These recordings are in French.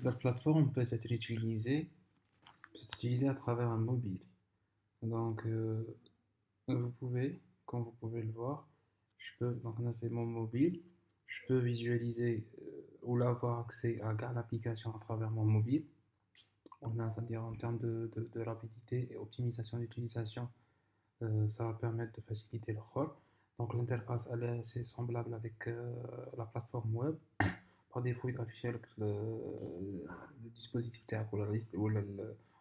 La plateforme peut être utilisée à travers un mobile. Donc, vous pouvez, comme vous pouvez le voir, donc là c'est mon mobile, je peux visualiser ou avoir accès à l'application à travers mon mobile. C'est-à-dire en termes de rapidité et optimisation d'utilisation, ça va permettre de faciliter le rôle. Donc l'interface elle est assez semblable avec la plateforme web. Par défaut, il va afficher le dispositif ou la liste ou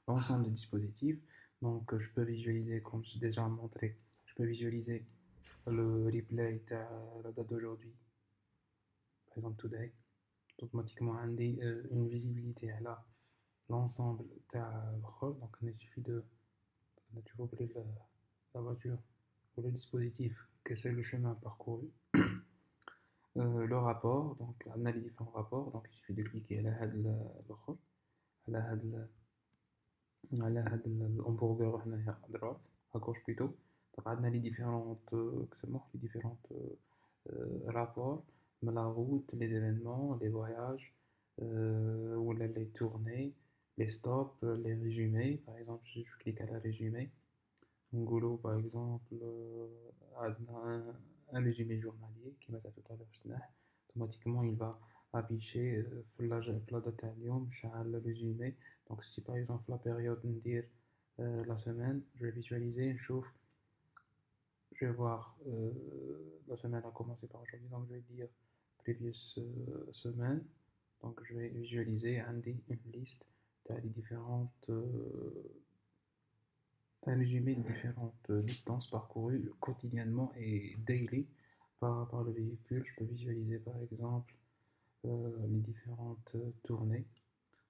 l'ensemble des dispositifs. Donc je peux visualiser, comme j'ai déjà montré, je peux visualiser le replay de la date d'aujourd'hui, par exemple today. Automatiquement une visibilité là l'ensemble de rôle. Donc il suffit de ouvrir la voiture ou le dispositif que c'est le chemin parcouru. Le rapport, donc on a les différents rapports, donc il suffit de cliquer le rôle, l'hamburger à droite, à gauche plutôt. Donc on a les différentes, les différentes rapports, la route, les événements, les voyages, ou les tournées, les stops, les résumés. Par exemple, si je clique à la résumé, Ngolo par exemple, a un résumé journalier qui m'a dit tout à l'heure, automatiquement il va afficher la date le résumé. Donc si par exemple la période dire la semaine, je vais visualiser une chose, je vais voir la semaine a commencé par aujourd'hui, donc je vais dire previous semaine. Donc je vais visualiser une liste des différentes un résumé des différentes distances parcourues quotidiennement et daily par le véhicule. Je peux visualiser par exemple les différentes tournées.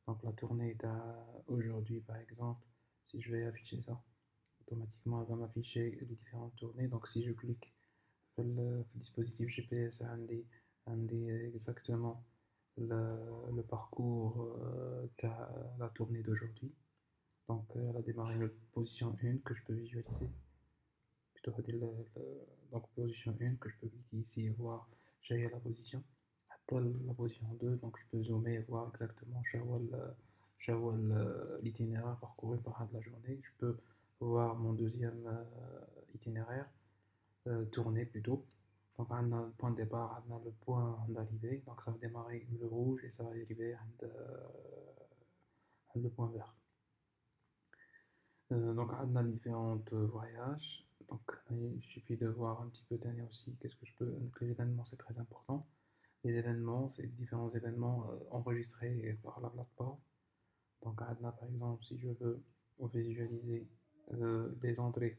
Donc la tournée est à aujourd'hui par exemple. Si je vais afficher ça, automatiquement elle va m'afficher les différentes tournées. Donc si je clique sur le dispositif GPS exactement le parcours de la tournée d'aujourd'hui. Donc elle a démarré une position 1 que je peux visualiser. Plutôt donc position 1 que je peux cliquer ici et voir j'ai la position. La position 2, donc je peux zoomer et voir exactement l'itinéraire parcouru par la journée. Je peux voir mon deuxième itinéraire, tourner plutôt. Donc on a le point de départ, on a le point d'arrivée. Donc ça va démarrer le rouge et ça va arriver à le point vert. Donc on a les différents voyages. Donc il suffit de voir un petit peu dernier aussi qu'est-ce que je peux. Donc, les événements c'est très important. Les événements, c'est différents événements enregistrés par la plateforme. Donc Adna par exemple, si je veux visualiser les entrées,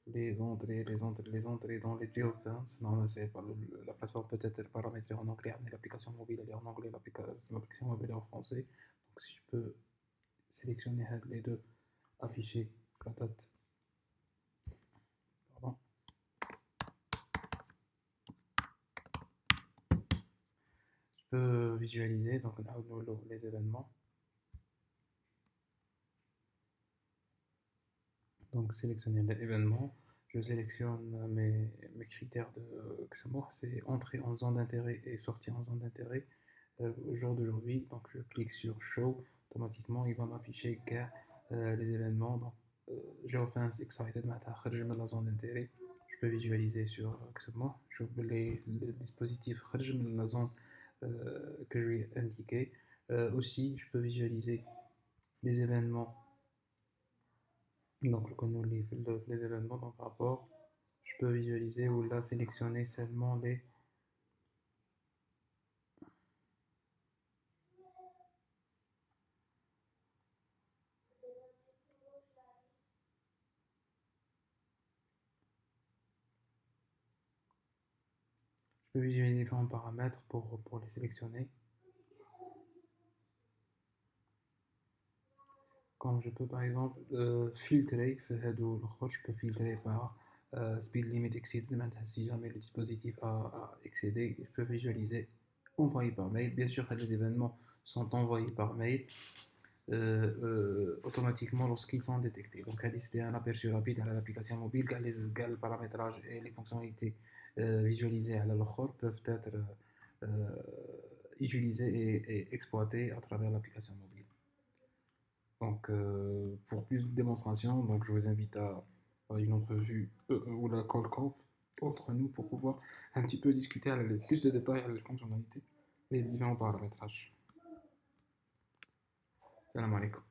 les entrées dans les geofence, non, la plateforme peut être paramétrée en anglais, mais l'application mobile elle est en anglais, l'application mobile est en français. Donc si je peux sélectionner les deux, afficher la date, pardon, je peux visualiser donc les événements. Donc sélectionner l'événement, je sélectionne mes critères de Xamor, c'est entrer en zone d'intérêt et sortir en zone d'intérêt jour d'aujourd'hui. Donc je clique sur Show, automatiquement il va m'afficher les événements. Donc Geofence Excited je mets la zone d'intérêt. Je peux visualiser sur Xamor, j'ouvre les dispositifs la zone que je vais indiquer. Aussi je peux visualiser les événements. Donc, quand on lit les événements dans le rapport, je peux visualiser ou là sélectionner seulement les. Je peux visualiser différents paramètres pour les sélectionner. Comme je peux par exemple filtrer, je peux filtrer par speed limit exceeded, si jamais le dispositif a excédé, je peux visualiser envoyer par mail. Bien sûr, les événements sont envoyés par mail automatiquement lorsqu'ils sont détectés. Donc, c'était un aperçu rapide à l'application mobile, le paramétrage et les fonctionnalités visualisées à l'alcool peuvent être utilisée et exploitée à travers l'application mobile. Donc, pour plus de démonstrations, donc je vous invite à une entrevue ou la call call entre nous pour pouvoir un petit peu discuter avec plus de détails sur les fonctionnalités et les différents paramétrages. Salam alaikum.